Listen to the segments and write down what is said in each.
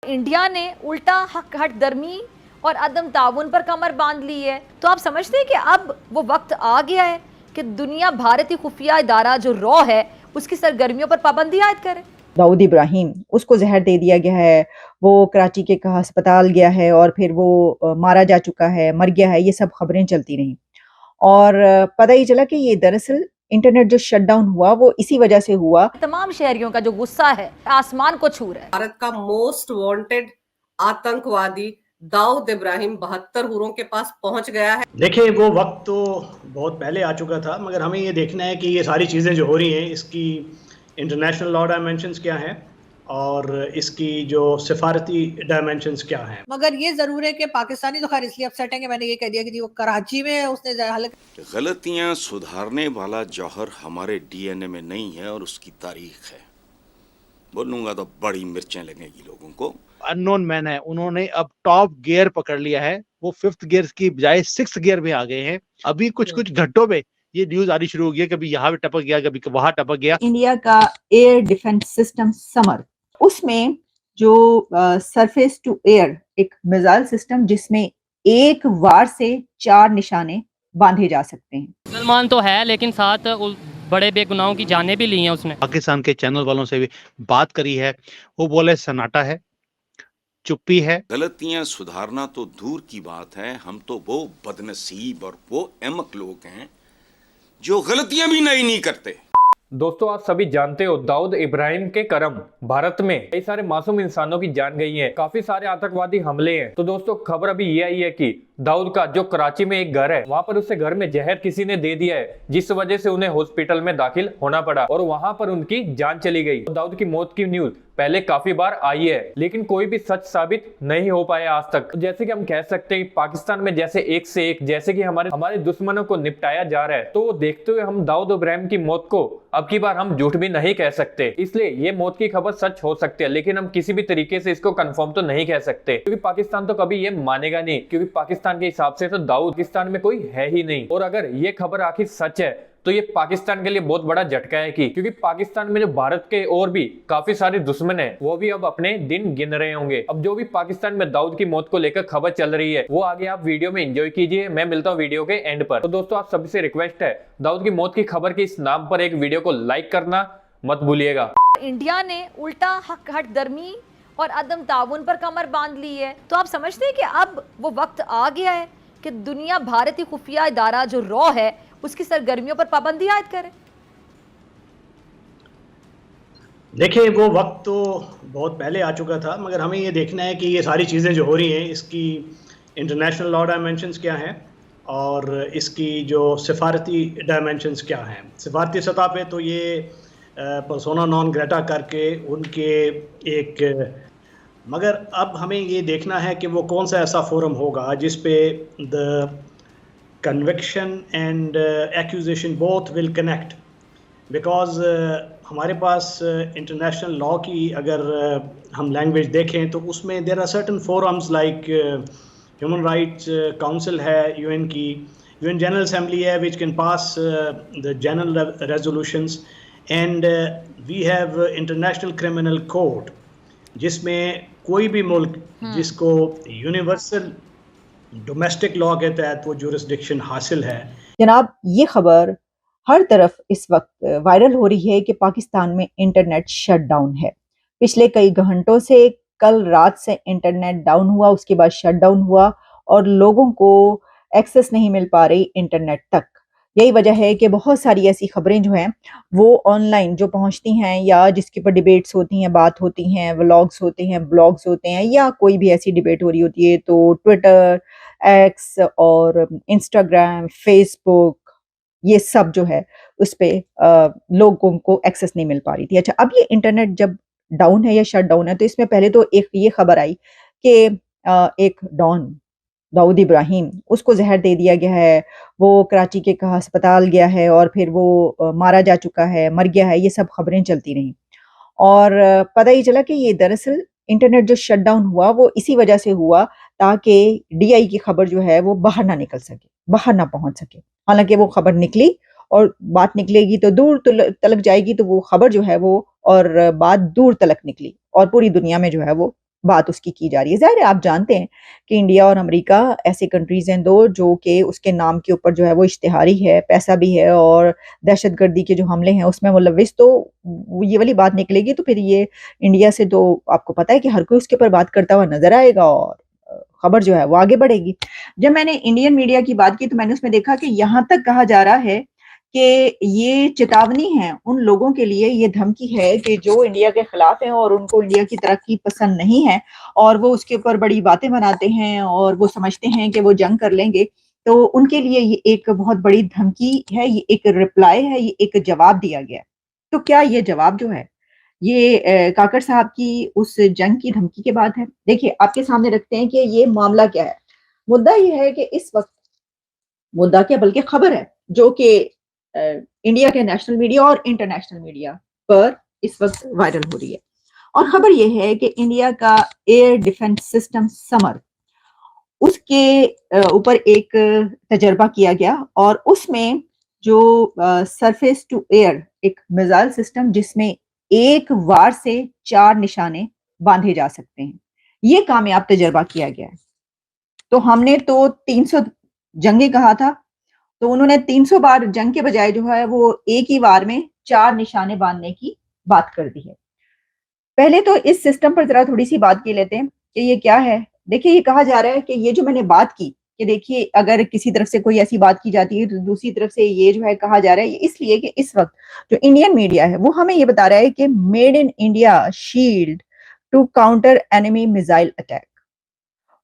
India ने उल्टा हक हट दर्मी और अदम ताउन पर कमर बांध ली है। तो आप समझते हैं कि अब वो वक्त आ गया है कि दुनिया भारतीय खुफिया इदारा जो रॉ है उसकी सरगर्मियों पर पाबंदी आयद करे। दाऊद इब्राहिम, उसको जहर दे दिया गया है, वो कराची के का अस्पताल गया है और फिर वो मारा जा चुका है, मर गया है, ये सब खबरें चलती रहीं। और पता ही चला कि ये दरअसल इंटरनेट जो शटडाउन हुआ वो इसी वजह से हुआ। तमाम शहरियों का जो गुस्सा है आसमान को छू रहा है। भारत का मोस्ट वांटेड आतंकवादी दाऊद इब्राहिम 72 हुरों के पास पहुंच गया है। देखिए, वो वक्त तो बहुत पहले आ चुका था, मगर हमें ये देखना है कि ये सारी चीज़ें जो हो रही हैं इसकी इंटरनेशनल लॉ डायमेंशंस क्या हैं और इसकी जो सिफारती डायमेंशंस क्या हैं। मगर ये जरूर है कि पाकिस्तानी तो खैर इसलिए अपसेट है कि मैंने ये कह दिया कि जी वो कराची में उसने गलतियां सुधारने वाला जौहर हमारे डीएनए में नहीं है और उसकी तारीख है। बोलूंगा तो बड़ी मिर्चें लगेगी लोगों को। अननोन मैन है, उन्होंने अब टॉप गियर पकड़ लिया है, वो 5th गियर की बजाय 6th गियर में आ गए हैं। अभी कुछ घंटों में ये न्यूज आनी शुरू हो गई है, कभी यहाँ पे टपक गया, कभी वहां टपक गया। इंडिया का एयर डिफेंस सिस्टम समर, उसमें जो सरफेस टू एयर एक मिसाइल सिस्टम जिसमें एक वार से 4 निशाने बांधे जा सकते हैं। मुसलमान तो है लेकिन साथ बड़े बेगुनाहों की जानें भी ली हैं उसने। पाकिस्तान के चैनल वालों से भी बात करी है, वो बोले सन्नाटा है, चुप्पी है। गलतियां सुधारना तो दूर की बात है, हम तो वो बदनसीब और वो अहमक लोग हैं जो गलतियां भी नहीं करते। दोस्तों, आप सभी जानते हो दाऊद इब्राहिम के करम भारत में कई सारे मासूम इंसानों की जान गई है, काफी सारे आतंकवादी हमले हैं। तो दोस्तों, खबर अभी ये आई है कि दाऊद का जो कराची में एक घर है, वहां पर उससे घर में जहर किसी ने दे दिया है, जिस वजह से उन्हें हॉस्पिटल में दाखिल होना पड़ा और वहां पर उनकी जान चली गई। तो दाऊद की मौत की न्यूज पहले काफी बार आई है, लेकिन कोई भी सच साबित नहीं हो पाया आज तक। जैसे कि हम कह सकते हैं पाकिस्तान में जैसे एक से एक जैसे कि हमारे दुश्मनों को निपटाया जा रहा है, तो वो देखते हुए हम दाऊद इब्राहिम की मौत को अब की बार हम झूठ भी नहीं कह सकते। इसलिए ये मौत की खबर सच हो सकती है, लेकिन हम किसी भी तरीके से इसको कंफर्म तो नहीं कह सकते, क्योंकि पाकिस्तान तो कभी ये मानेगा नहीं, क्योंकि पाकिस्तान के हिसाब से तो दाऊद पाकिस्तान में कोई है ही नहीं। और अगर ये खबर आखिर सच है तो ये पाकिस्तान के लिए बहुत बड़ा झटका है क्योंकि पाकिस्तान में जो भारत के और भी काफी सारे दुश्मन हैं, वो भी अब अपने दिन गिन रहे होंगे। अब जो भी पाकिस्तान में दाऊद की मौत को लेकर खबर चल रही है वो आगे आप वीडियो में एंजॉय कीजिए। मैं मिलता हूँ वीडियो के एंड पर। तो दोस्तों, आप सभी से रिक्वेस्ट है, दाऊद की मौत की खबर के इस नाम पर एक वीडियो को लाइक करना मत भूलिएगा। इंडिया ने उल्टा हक हट दर्मी और अदम ताउन पर कमर बांध ली है। तो आप समझते हैं कि अब वो वक्त आ गया है कि दुनिया भारतीय खुफिया इदारा जो रॉ है उसकी सरगर्मियों पर पाबंदी आयद करे। देखिए, वो वक्त तो बहुत पहले आ चुका था, मगर हमें ये देखना है कि ये सारी चीज़ें जो हो रही हैं इसकी इंटरनेशनल लॉ डायमेंशंस क्या हैं और इसकी जो सिफारती डायमेंशंस क्या हैं। सिफारती सतह पे तो ये पर्सोना नॉन ग्रेटा करके उनके एक, मगर अब हमें ये देखना है कि वो कौन सा ऐसा फोरम होगा जिस पे the conviction and accusation both will connect, because हमारे पास इंटरनेशनल लॉ की अगर हम लैंग्वेज देखें तो उसमें there are certain forums like human rights council है यूएन की, यूएन जनरल असेंबली है which can pass the general resolutions, and we have international criminal court जिसमें कोई भी मुल्क जिसको यूनिवर्सल डोमेस्टिक लॉ के तहत वो जुरिस्डिक्शन हासिल है। जनाब, ये खबर हर तरफ इस वक्त वायरल हो रही है कि पाकिस्तान में इंटरनेट शट डाउन है। पिछले कई घंटों से, कल रात से इंटरनेट डाउन हुआ, उसके बाद शट डाउन हुआ और लोगों को एक्सेस नहीं मिल पा रही इंटरनेट तक। यही वजह है कि बहुत सारी ऐसी खबरें जो हैं वो ऑनलाइन जो पहुंचती हैं या जिसके ऊपर डिबेट्स होती हैं, बात होती हैं, व्लॉग्स होते हैं, ब्लॉग्स होते हैं या कोई भी ऐसी डिबेट हो रही होती है, तो ट्विटर, एक्स और इंस्टाग्राम, फेसबुक, ये सब जो है उस पे लोगों को एक्सेस नहीं मिल पा रही थी। अच्छा, अब ये इंटरनेट जब डाउन है या शट डाउन है तो इसमें पहले तो एक ये खबर आई कि एक डॉन दाऊद इब्राहिम, उसको जहर दे दिया गया है, वो कराची के का अस्पताल गया है और फिर वो मारा जा चुका है, मर गया है, ये सब खबरें चलती रहीं। और पता ही चला कि ये दरअसल इंटरनेट जो शट डाउन हुआ वो इसी वजह से हुआ ताकि डीआई की खबर जो है वो बाहर ना निकल सके, बाहर ना पहुंच सके। हालांकि वो खबर निकली और बात निकलेगी तो दूर तलक जाएगी, तो वो खबर जो है वो और बात दूर तलक निकली और पूरी दुनिया में जो है वो बात उसकी की जा रही है। ज़ाहिर है आप जानते हैं कि इंडिया और अमेरिका ऐसे कंट्रीज़ हैं दो जो कि उसके नाम के ऊपर जो है वो इश्तिहारी है, पैसा भी है और दहशतगर्दी के जो हमले हैं उसमें मुलविस, तो ये वाली बात निकलेगी तो फिर ये इंडिया से तो आपको पता है कि हर कोई उसके ऊपर बात करता हुआ नज़र आएगा और खबर जो है वो आगे बढ़ेगी। जब मैंने इंडियन मीडिया की बात की तो मैंने उसमें देखा कि यहाँ तक कहा जा रहा है कि ये चेतावनी है उन लोगों के लिए, ये धमकी है कि जो इंडिया के खिलाफ हैं और उनको इंडिया की तरक्की पसंद नहीं है और वो उसके ऊपर बड़ी बातें बनाते हैं और वो समझते हैं कि वो जंग कर लेंगे, तो उनके लिए ये एक बहुत बड़ी धमकी है, ये एक रिप्लाई है, ये एक जवाब दिया गया है। तो क्या ये जवाब जो है ये काकर साहब की उस जंग की धमकी के बाद है? देखिए आपके सामने रखते हैं कि ये मामला क्या है। मुद्दा ये है कि इस वक्त, मुद्दा क्या बल्कि खबर है जो कि इंडिया के नेशनल मीडिया और इंटरनेशनल मीडिया पर इस वक्त वायरल हो रही है। और खबर यह है कि इंडिया का एयर डिफेंस सिस्टम समर, उसके ऊपर एक तजर्बा किया गया और उसमें जो सरफेस टू एयर एक मिसाइल सिस्टम जिसमें एक वार से 4 निशाने बांधे जा सकते हैं, ये कामयाब तजर्बा किया गया है। तो हमने तो 300 जंगे कहा था, तो उन्होंने 300 बार जंग के बजाय जो है वो एक ही वार में 4 निशाने बांधने की बात कर दी है। पहले तो इस सिस्टम पर जरा थोड़ी सी बात की लेते हैं कि ये क्या है। देखिए ये कहा जा रहा है कि ये जो मैंने बात की कि देखिए अगर किसी तरफ से कोई ऐसी बात की जाती है तो दूसरी तरफ से ये जो है कहा जा रहा है, ये इसलिए कि इस वक्त जो इंडियन मीडिया है वो हमें ये बता रहा है कि made in India shield to counter enemy missile attack.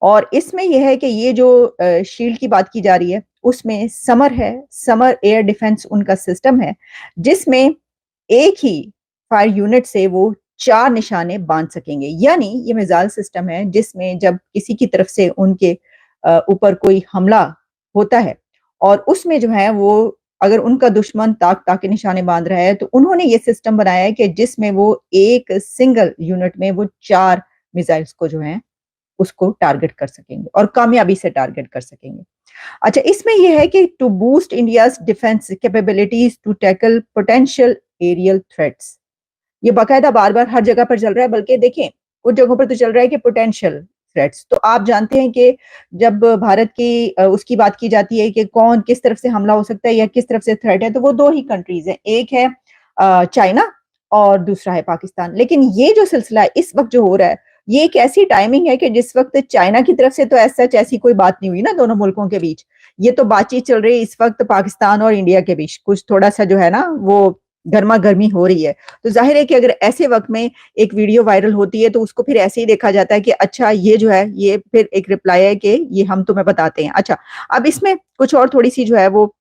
और इसमें यह है कि ये जो शील्ड की बात की जा रही है उसमें समर है, समर एयर डिफेंस उनका सिस्टम है जिसमें एक ही फायर यूनिट से वो 4 निशाने बांध सकेंगे। यानी ये मिसाइल सिस्टम है जिसमें जब किसी की तरफ से उनके ऊपर कोई हमला होता है और उसमें जो है वो अगर उनका दुश्मन ताक ताक के निशाने बांध रहा है तो उन्होंने ये सिस्टम बनाया है कि जिसमें वो एक सिंगल यूनिट में वो 4 मिसाइल्स को जो है उसको टारगेट कर सकेंगे और कामयाबी से टारगेट कर सकेंगे। अच्छा, इसमें यह है कि to boost India's defence capabilities to tackle potential aerial threats, ये बाकायदा बार बार हर जगह पर चल रहा है, बल्कि देखें कुछ जगहों पर तो चल रहा है कि पोटेंशियल थ्रेट्स। तो आप जानते हैं कि जब भारत की उसकी बात की जाती है कि कौन किस तरफ से हमला हो सकता है या किस तरफ से थ्रेट है, तो वो 2 ही कंट्रीज हैं, एक है चाइना और दूसरा है पाकिस्तान। लेकिन ये जो सिलसिला है इस वक्त जो हो रहा है ये एक ऐसी टाइमिंग है कि जिस वक्त चाइना की तरफ से तो ऐसी कोई बात नहीं हुई ना दोनों मुल्कों के बीच, ये तो बातचीत चल रही है इस वक्त पाकिस्तान और इंडिया के बीच, कुछ थोड़ा सा जो है ना वो गर्मा गर्मी हो रही है। तो जाहिर है कि अगर ऐसे वक्त में एक वीडियो वायरल होती है तो उसको फिर ऐसे ही देखा जाता है कि अच्छा ये जो है ये फिर एक रिप्लाई है कि ये हम तुम्हें बताते हैं। अच्छा, अब इसमें कुछ और थोड़ी सी जो है वो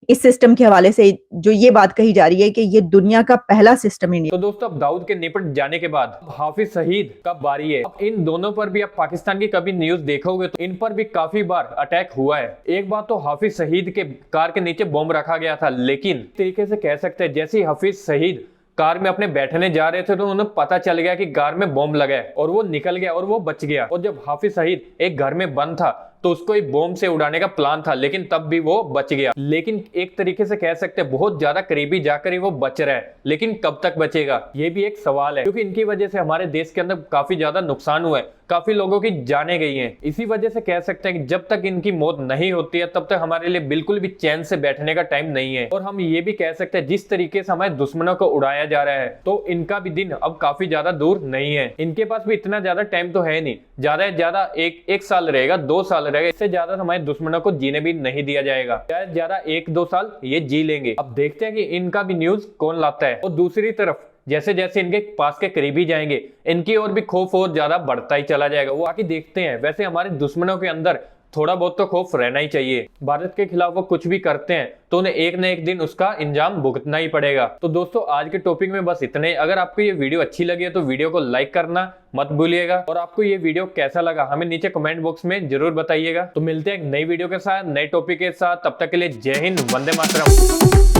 इस सिस्टम के हवाले से जो ये बात कही जा रही है कि ये दुनिया का पहला सिस्टम इंडिया। तो दोस्तों अब दाऊद के निपट जाने के बाद हाफिज सईद का बारी है। अब इन दोनों पर भी आप पाकिस्तान की कभी न्यूज देखोगे तो इन पर भी काफी बार अटैक हुआ है। एक बार तो हाफिज सईद के कार के नीचे बॉम्ब रखा गया था, लेकिन तरीके से कह सकते हैं जैसे ही हाफिज सईद कार में अपने बैठने जा रहे थे तो उन्हें पता चल गया कि कार में बॉम्ब लगा है और वो निकल गया और वो बच गया। और जब हाफिज सईद एक घर में बंद था तो उसको एक बॉम्ब से उड़ाने का प्लान था, लेकिन तब भी वो बच गया। लेकिन एक तरीके से कह सकते हैं बहुत ज्यादा करीबी जाकर ही वो बच रहा है, लेकिन कब तक बचेगा ये भी एक सवाल है, क्योंकि इनकी वजह से हमारे देश के अंदर काफी ज्यादा नुकसान हुआ है, काफी लोगों की जानें गई हैं। इसी वजह से कह सकते हैं कि जब तक इनकी मौत नहीं होती है तब तक हमारे लिए बिल्कुल भी चैन से बैठने का टाइम नहीं है। और हम ये भी कह सकते हैं जिस तरीके से हमारे दुश्मनों को उड़ाया जा रहा है तो इनका भी दिन अब काफी ज्यादा दूर नहीं है। इनके पास भी इतना ज्यादा टाइम तो है नहीं, ज्यादा से ज्यादा एक साल रहेगा, 2 साल रहेगा, इससे ज्यादा हमारे दुश्मनों को जीने भी नहीं दिया जाएगा। ज्यादा ज्यादा 1-2 साल ये जी लेंगे। अब देखते हैं कि इनका भी न्यूज कौन लाता है। और दूसरी तरफ जैसे जैसे इनके पास के करीबी जाएंगे इनकी और भी खौफ और ज्यादा बढ़ता ही चला जाएगा। वो आके देखते हैं। वैसे हमारे दुश्मनों के अंदर थोड़ा बहुत तो खौफ रहना ही चाहिए। भारत के खिलाफ वो कुछ भी करते हैं तो उन्हें एक न एक दिन उसका अंजाम भुगतना ही पड़ेगा। तो दोस्तों आज के टॉपिक में बस इतने। अगर आपको ये वीडियो अच्छी लगी है तो वीडियो को लाइक करना मत भूलिएगा। और आपको ये वीडियो कैसा लगा हमें नीचे कमेंट बॉक्स में जरूर बताइएगा। तो मिलते हैं एक नई वीडियो के साथ, नए टॉपिक के साथ। तब तक के लिए जय हिंद, वंदे मातरम।